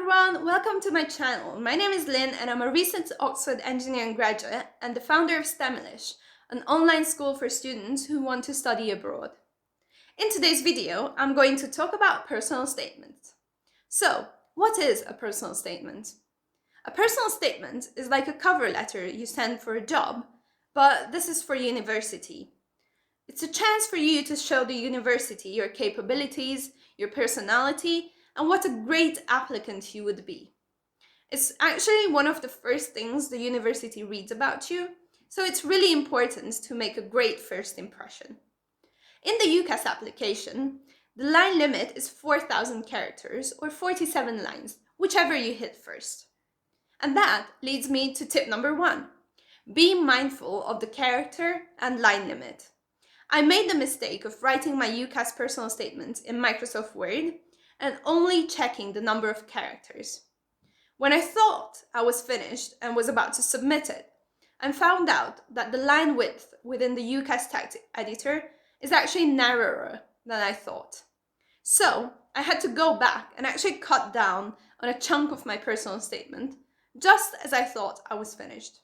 everyone, welcome to my channel. My name is Lynn and I'm a recent Oxford engineering graduate and the founder of STEMlish, an online school for students who want to study abroad. In today's video, I'm going to talk about personal statements. So, what is a personal statement? A personal statement is like a cover letter you send for a job, but this is for university. It's a chance for you to show the university your capabilities, your personality, and what a great applicant you would be. It's actually one of the first things the university reads about you, so it's really important to make a great first impression. In the UCAS application, the line limit is 4,000 characters or 47 lines, whichever you hit first. And that leads me to tip number 1. Be mindful of the character and line limit. I made the mistake of writing my UCAS personal statement in Microsoft Word and only checking the number of characters. When I thought I was finished and was about to submit it, I found out that the line width within the UCAS text editor is actually narrower than I thought. So I had to go back and actually cut down on a chunk of my personal statement, just as I thought I was finished.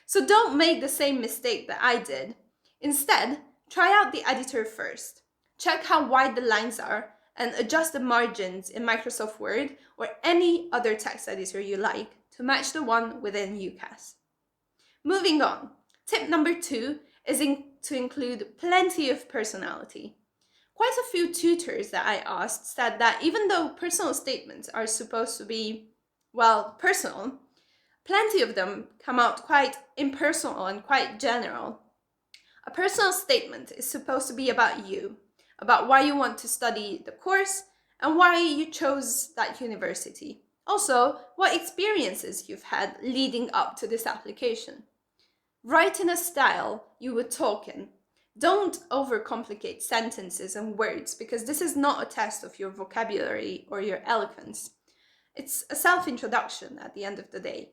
So don't make the same mistake that I did. Instead, try out the editor first. Check how wide the lines are and adjust the margins in Microsoft Word or any other text editor you like to match the one within UCAS. Moving on, tip number 2 is to include plenty of personality. Quite a few tutors that I asked said that even though personal statements are supposed to be, personal, plenty of them come out quite impersonal and quite general. A personal statement is supposed to be about you, about why you want to study the course and why you chose that university. Also, what experiences you've had leading up to this application. Write in a style you would talk in. Don't overcomplicate sentences and words because this is not a test of your vocabulary or your eloquence. It's a self-introduction at the end of the day.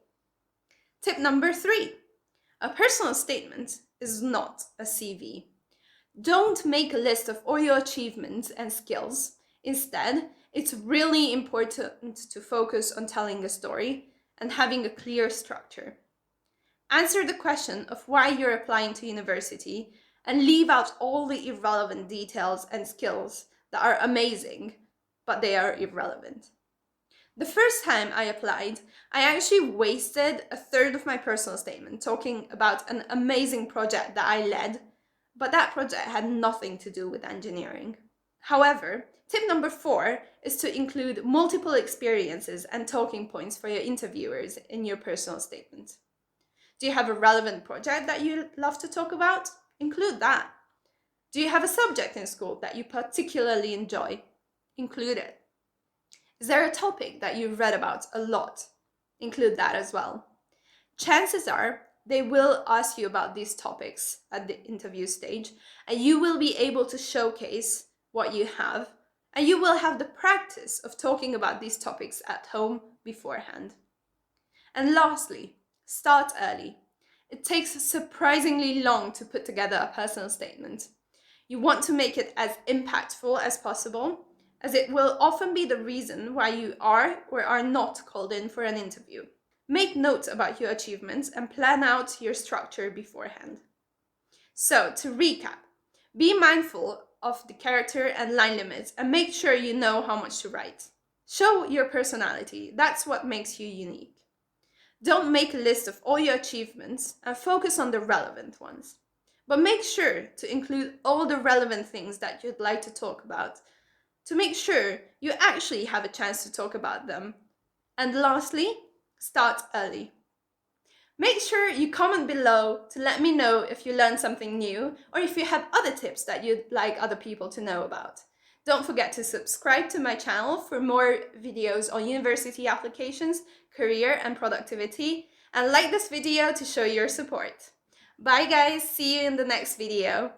Tip number 3. A personal statement is not a CV. Don't make a list of all your achievements and skills. Instead, it's really important to focus on telling a story and having a clear structure. Answer the question of why you're applying to university and leave out all the irrelevant details and skills that are amazing, but they are irrelevant. The first time I applied, I actually wasted a third of my personal statement talking about an amazing project that I led, but that project had nothing to do with engineering. However, tip number 4 is to include multiple experiences and talking points for your interviewers in your personal statement. Do you have a relevant project that you love to talk about? Include that. Do you have a subject in school that you particularly enjoy? Include it. Is there a topic that you've read about a lot? Include that as well. Chances are they will ask you about these topics at the interview stage, and you will be able to showcase what you have, and you will have the practice of talking about these topics at home beforehand. And lastly, start early. It takes surprisingly long to put together a personal statement. You want to make it as impactful as possible, as it will often be the reason why you are or are not called in for an interview. Make notes about your achievements and plan out your structure beforehand. So, to recap, be mindful of the character and line limits and make sure you know how much to write. Show your personality, that's what makes you unique. Don't make a list of all your achievements and focus on the relevant ones. But make sure to include all the relevant things that you'd like to talk about to make sure you actually have a chance to talk about them. And lastly, start early. Make sure you comment below to let me know if you learned something new or if you have other tips that you'd like other people to know about. Don't forget to subscribe to my channel for more videos on university applications, career and productivity, and like this video to show your support. Bye guys, see you in the next video.